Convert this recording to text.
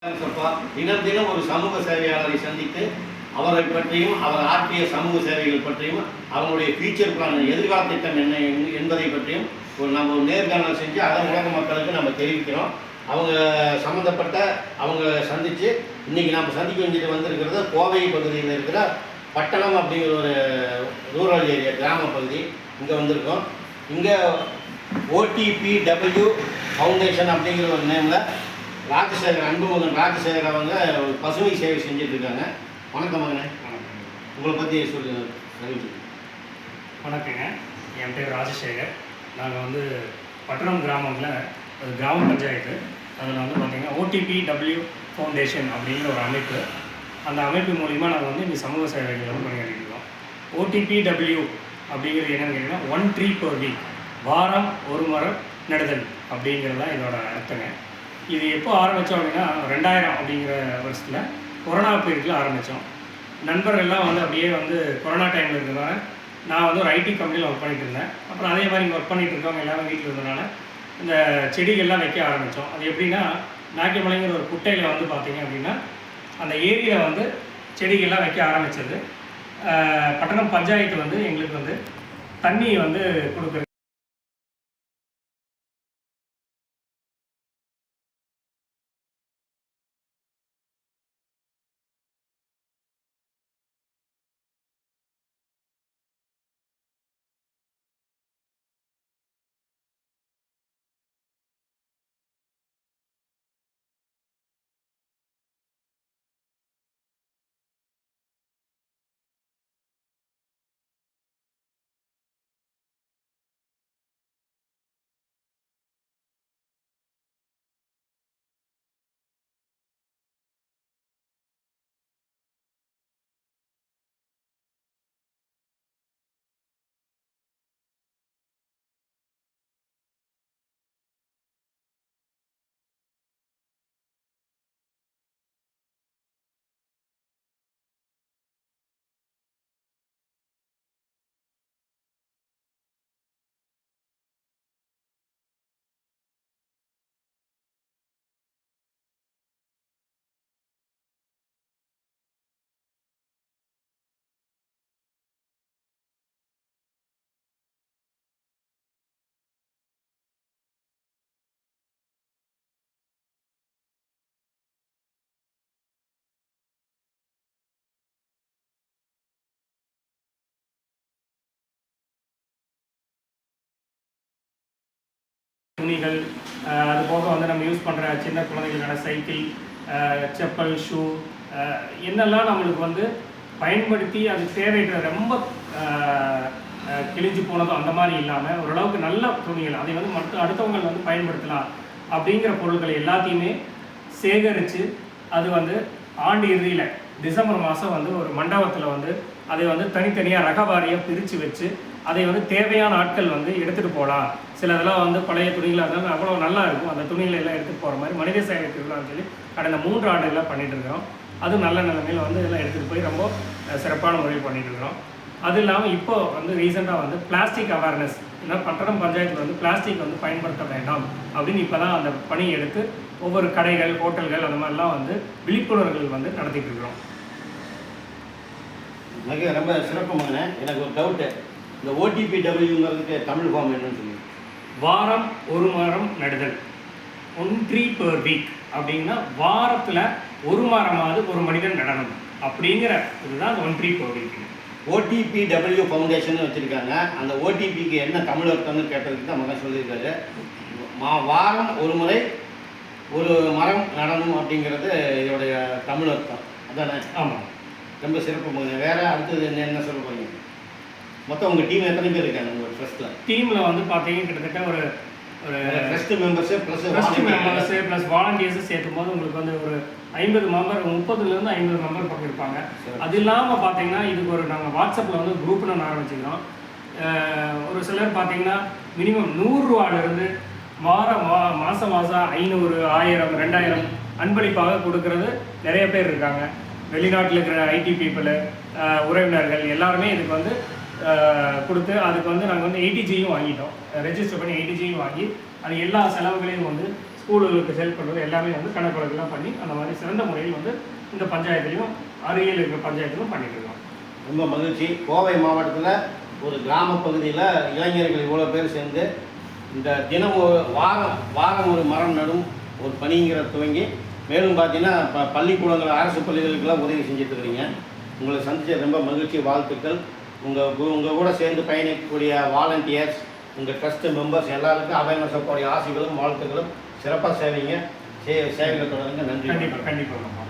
தினம் தினம் ஒரு சமூக சேவையாளரை சந்தித்து அவரை பற்றியும் அவர் ஆற்றிய சமூக சேவைகள் பற்றியும் அவங்களுடைய ஃபியூச்சர் பிளான் எதிர்கால திட்டம் என்ன என்பதை பற்றியும் நம்ம ஒரு நேர்காணல் செஞ்சு அதை உலக மக்களுக்கு நம்ம தெரிவிக்கிறோம். அவங்க சம்மந்தப்பட்ட அவங்க சந்தித்து இன்றைக்கி நம்ம சந்திக்க வேண்டியது வந்திருக்கிறது கோவை பகுதியில் இருக்கிற பட்டணம் அப்படிங்கிற ஒரு ரூரல் ஏரியா கிராம பகுதி. இங்கே வந்திருக்கோம். இங்கே OTPW ஃபவுண்டேஷன் அப்படிங்கிற ஒரு நேமில் ராஜசேகர் அன்புமகன் ராஜசேகர் அவங்க பசுமை சேவை செஞ்சிட்ருக்காங்க. வணக்கம் மகனே. வணக்கம். உங்களை பற்றி சொல்லுங்க. வணக்கங்க, என் பேர் ராஜசேகர். நாங்கள் பட்டணம் கிராமத்தில் ஒரு கிராம பஞ்சாயத்து. அதில் பார்த்திங்கன்னா OTPW ஃபவுண்டேஷன் அப்படிங்கிற ஒரு அமைப்பு. அந்த அமைப்பு மூலிமா நாங்கள் இந்த சமூக சேவைகள் பண்ணிக்கிட்டுருக்கோம். OTPW அப்படிங்கிறது என்னென்னு கேட்டிங்கன்னா 1 tree per week, வாரம் ஒரு மரம் நடுதல் அப்படிங்கிறது தான் இதோட அர்த்தங்க. இது எப்போ ஆரம்பித்தோம் அப்படின்னா 2000 அப்படிங்கிற வருஷத்தில் கொரோனா பீரியடில் ஆரம்பித்தோம். நண்பர்கள்லாம் அப்படியே கொரோனா டைமில் இருக்கிறதுனால நான் ஒரு ஐடி கம்பெனியில் ஒர்க் பண்ணிகிட்டு இருந்தேன். அப்புறம் அதே மாதிரி ஒர்க் பண்ணிகிட்டு இருக்கவங்க எல்லோரும் வீட்டில் இருந்ததுனால இந்த செடிகள்லாம் வைக்க ஆரம்பித்தோம். அது எப்படின்னா நாக்கியமலைங்கிற ஒரு குட்டையில் பார்த்திங்க அப்படின்னா அந்த ஏரியில் செடிகள்லாம் வைக்க ஆரம்பித்தது. பட்டணம் பஞ்சாயத்து எங்களுக்கு தண்ணி கொடுக்குறது. துணிகள், அது போக நம்ம யூஸ் பண்ணுற சின்ன குழந்தைகளுக்கான சைக்கிள், செப்பல், ஷூ, என்னெல்லாம் நம்மளுக்கு பயன்படுத்தி அது தேவையான ரொம்ப கிழிஞ்சு போனதும் அந்த மாதிரி இல்லாமல் ஓரளவுக்கு நல்ல துணிகள் அதை மற்ற அடுத்தவங்க பயன்படுத்தலாம் அப்படிங்கிற பொருட்கள் எல்லாத்தையுமே சேகரித்து அது ஆண்டு இறுதியில் டிசம்பர் மாதம் ஒரு மண்டபத்தில் அதை தனித்தனியாக ரகவாரியாக பிரித்து வச்சு அதை தேவையான ஆட்கள் எடுத்துகிட்டு போகலாம். சில இதெல்லாம் பழைய துணிகளாக இருந்தாலும் அவ்வளோ நல்லா இருக்கும். அந்த துணிகளை எல்லாம் எடுத்துகிட்டு போகிற மாதிரி மனித சேவை திருவிழான்னு சொல்லி கடந்த 3 ஆண்டுகளாக பண்ணிகிட்டு இருக்கிறோம். அதுவும் நல்ல நிலைமையில் இதெல்லாம் எடுத்துகிட்டு போய் ரொம்ப சிறப்பான முறையில் பண்ணிகிட்டு இருக்கிறோம். அது இல்லாமல் இப்போது ரீசெண்டாக பிளாஸ்டிக் அவேர்னஸ், ஏன்னா பட்டணம் பஞ்சாயத்தில் பிளாஸ்டிக் பயன்படுத்த வேண்டாம் அப்படின்னு இப்போ தான் அந்த பணியை எடுத்து ஒவ்வொரு கடைகள், ஹோட்டல்கள் அந்த மாதிரிலாம் விழிப்புணர்வுகள் நடத்திட்டு இருக்கிறோம். ரொம்ப சிறப்புமான எனக்கு ஒரு டவுட்டு, இந்த OTPWங்கிறதுக்கு தமிழ் ஃபார்ம் என்னன்னு சொல்லி வாரம் ஒரு மரம் நடுதல், 1 tree per week அப்படின்னா வாரத்தில் ஒரு மரமாவது ஒரு மனிதன் நடனம் அப்படிங்கிற இதுதான் 1 tree per week. OTPW foundation வச்சுருக்காங்க. அந்த OTPக்கு என்ன தமிழ் அர்த்தம்னு கேட்டதுக்கு தான் மகன் சொல்லியிருக்காரு. வாரம் ஒரு முறை ஒரு மரம் நடனம் அப்படிங்கிறது இதோடைய தமிழ் அர்த்தம் அதானே? ஆமாம். ரொம்ப சிறப்பு மகன். வேறு அடுத்தது என்ன சொல்ல போகிறீங்க? மொத்தம் உங்கள் டீம் எத்தனை பேர் இருக்காங்க உங்கள் ட்ரஸ்ட்டில்? டீமில் பார்த்தீங்கன்னா கிட்டத்தட்ட ஒரு ட்ரஸ்ட் மெம்பர்ஸு ப்ளஸ் வாலண்டியர்ஸு சேர்க்கும் போது உங்களுக்கு ஒரு 50 மெம்பர், 30லேருந்து 50 மெம்பர் பக்கம் இருப்பாங்க. அது இல்லாமல் பார்த்தீங்கன்னா இதுக்கு நாங்கள் வாட்ஸ்அப்பில் குரூப்னு ஒன்று ஆரம்பிச்சுக்கிறோம். ஒரு சிலர் பார்த்தீங்கன்னா மினிமம் 100 ரூபாயிலிருந்து மாதம் 500, 1000, 2000 அன்பளிப்பாக கொடுக்கறது நிறைய பேர் இருக்காங்க. வெளிநாட்டில் இருக்கிற ஐடி பீப்புளு, உறவினர்கள் எல்லாருமே இதுக்கு கொடுத்து அதுக்கு நாங்கள் ATGயும் வாங்கிட்டோம். ரெஜிஸ்டர் பண்ணி ATGயும் வாங்கி அது எல்லா செலவுகளையும் ஸ்கூலுகளுக்கு ஹெல்ப் பண்ணுறது எல்லாமே வந்து கணக்கு வழக்கெல்லாம் பண்ணி அந்த மாதிரி சிறந்த முறையில் வந்து இந்த பஞ்சாயத்துலையும் அருகில் இருக்கிற பஞ்சாயத்திலும் பண்ணிட்டு இருக்கோம். ரொம்ப மகிழ்ச்சி. கோவை மாவட்டத்தில் ஒரு கிராம பகுதியில் இளைஞர்கள் இவ்வளோ பேர் சேர்ந்து இந்த தினம் ஒரு வாரம் ஒரு மரம் நடும் ஒரு பணிங்கிற துவங்கி மேலும் பார்த்தீங்கன்னா பள்ளிக்கூடங்கள் அரசு பள்ளிகளுக்கெல்லாம் உதவி செஞ்சுட்டு இருக்கிறீங்க. உங்களை சந்திச்ச ரொம்ப மகிழ்ச்சி, வாழ்த்துக்கள். உங்கள் கூட சேர்ந்து பயணிக்கக்கூடிய வாலண்டியர்ஸ், உங்கள் ட்ரஸ்ட் மெம்பர்ஸ் எல்லாருக்கும் அவேர்னஸ் கூடிய ஆசைகளும் வாழ்த்துக்களும். சிறப்பாக சேவைங்க, சேவைகள் தொடருங்க. நன்றி. கண்டிப்பாக.